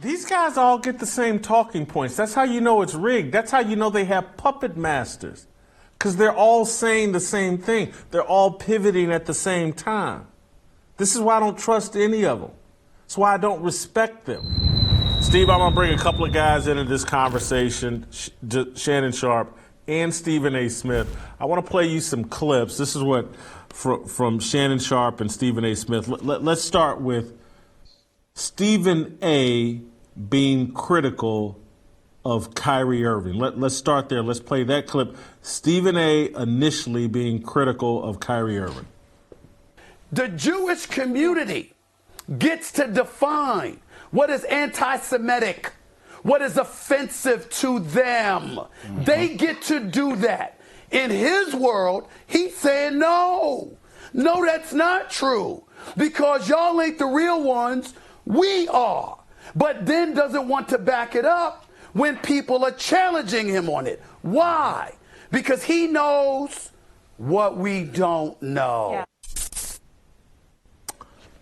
These guys all get the same talking points. That's how you know it's rigged. That's how you know they have puppet masters. Because they're all saying the same thing. They're all pivoting at the same time. This is why I don't trust any of them. That's why I don't respect them. Steve, I'm going to bring a couple of guys into this conversation, Shannon Sharpe and Stephen A. Smith. I want to play you some clips. This is what from Shannon Sharpe and Stephen A. Smith. Let's start with Stephen A. being critical of Kyrie Irving. Let's start there. Let's play that clip. Stephen A. initially being critical of Kyrie Irving. The Jewish community gets to define what is anti-Semitic, what is offensive to them. They get to do that. In his world, he's saying, no, that's not true, because y'all ain't the real ones, we are. But then doesn't want to back it up when people are challenging him on it. Why? Because he knows what we don't know. Yeah.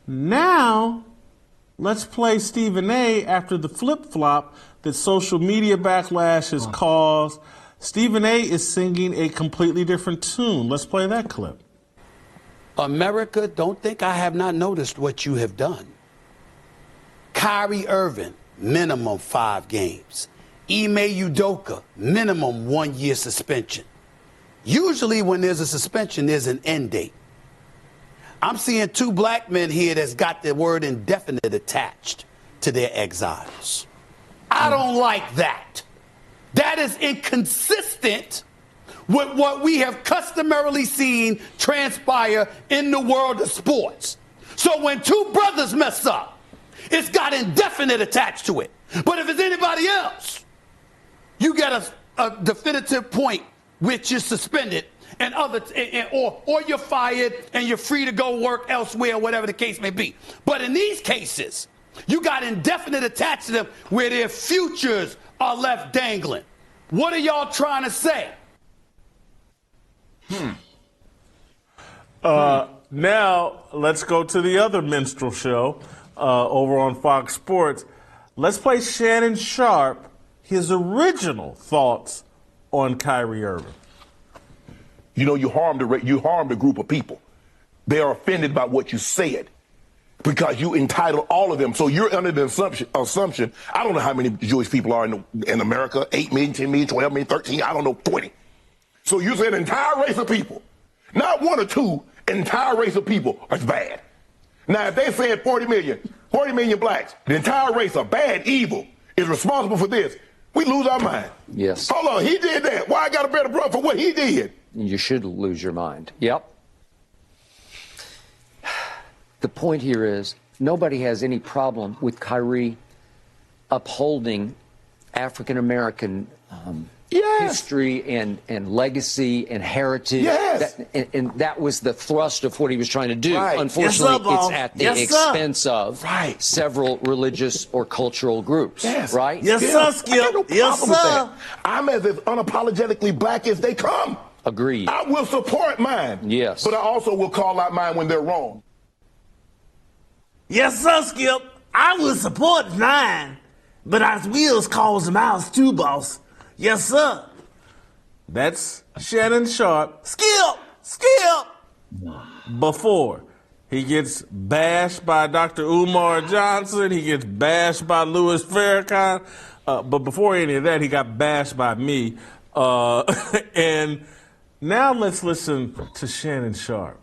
Now, let's play Stephen A. after the flip-flop that social media backlash has caused. Stephen A. is singing a completely different tune. Let's play that clip. America, don't think I have not noticed what you have done. Kyrie Irving, minimum 5 games. Ime Udoka, minimum 1 year suspension. Usually when there's a suspension, there's an end date. I'm seeing 2 black men here that's got the word indefinite attached to their exiles. I don't like that. That is inconsistent with what we have customarily seen transpire in the world of sports. So when 2 brothers mess up, it's got indefinite attached to it. But if it's anybody else, you get a definitive point which is suspended and or you're fired and you're free to go work elsewhere, whatever the case may be. But in these cases, you got indefinite attached to them where their futures are left dangling. What are y'all trying to say? Now, let's go to the other minstrel show over on Fox Sports. Let's play Shannon Sharpe, his original thoughts on Kyrie Irving. You know, you harmed a group of people. They are offended by what you said because you entitled all of them. So you're under the assumption, I don't know how many Jewish people are in America, 8 million, 10 million, 12 million, 13, I don't know, 20. So you said an entire race of people, not 1 or 2, entire race of people are bad. Now, if they said 40 million blacks, the entire race are bad, evil, is responsible for this, we lose our mind. Yes. Hold on, he did that. Why I got a better brother for what he did? You should lose your mind. Yep. The point here is nobody has any problem with Kyrie upholding African-American history and legacy and heritage. Yes. And that was the thrust of what he was trying to do. Right. Unfortunately, Yes, it's at the expense of Right. several religious or cultural groups. Yes. Right? Yes, Yeah, sir, I Skip. got no Yes, problem with sir. that. I'm as unapologetically black as they come. Agreed. I will support mine. Yes. But I also will call out mine when they're wrong. Yes, sir, Skip. I will support mine, but I will cause them out too, boss. Yes, sir. That's Shannon Sharpe. Skip! Before he gets bashed by Dr. Umar Johnson, he gets bashed by Louis Farrakhan. But before any of that, he got bashed by me. And now let's listen to Shannon Sharpe.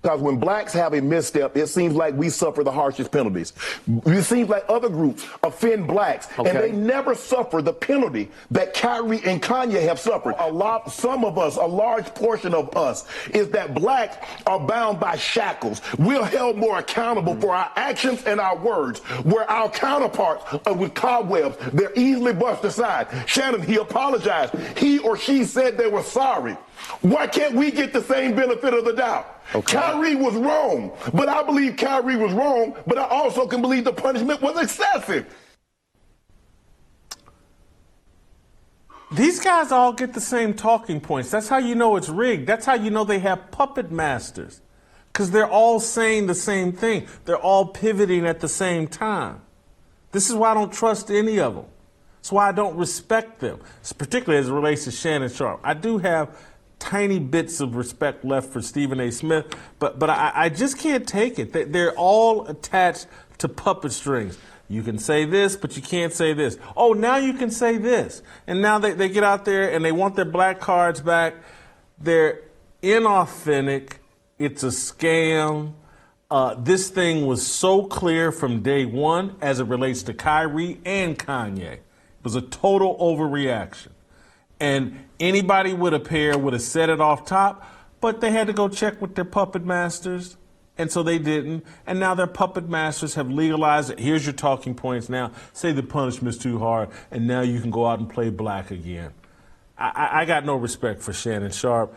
Because when blacks have a misstep, it seems like we suffer the harshest penalties. It seems like other groups offend blacks, and they never suffer the penalty that Kyrie and Kanye have suffered. Some of us, a large portion of us, is that blacks are bound by shackles. We're held more accountable for our actions and our words, where our counterparts are with cobwebs. They're easily brushed aside. Shannon, he apologized. He or she said they were sorry. Why can't we get the same benefit of the doubt? Okay. Kyrie was wrong, but I believe Kyrie was wrong, but I also can believe the punishment was excessive. These guys all get the same talking points. That's how you know it's rigged. That's how you know they have puppet masters, because they're all saying the same thing. They're all pivoting at the same time. This is why I don't trust any of them. That's why I don't respect them, particularly as it relates to Shannon Sharpe. I do have tiny bits of respect left for Stephen A. Smith, but I just can't take it. They're all attached to puppet strings. You can say this, but you can't say this. Oh, now you can say this. And now they get out there and they want their black cards back. They're inauthentic. It's a scam. This thing was so clear from day one as it relates to Kyrie and Kanye. It was a total overreaction. And anybody with a pair would have said it off top, but they had to go check with their puppet masters, and so they didn't. And now their puppet masters have legalized it. Here's your talking points now. Say the punishment's too hard, and now you can go out and play black again. I got no respect for Shannon Sharpe.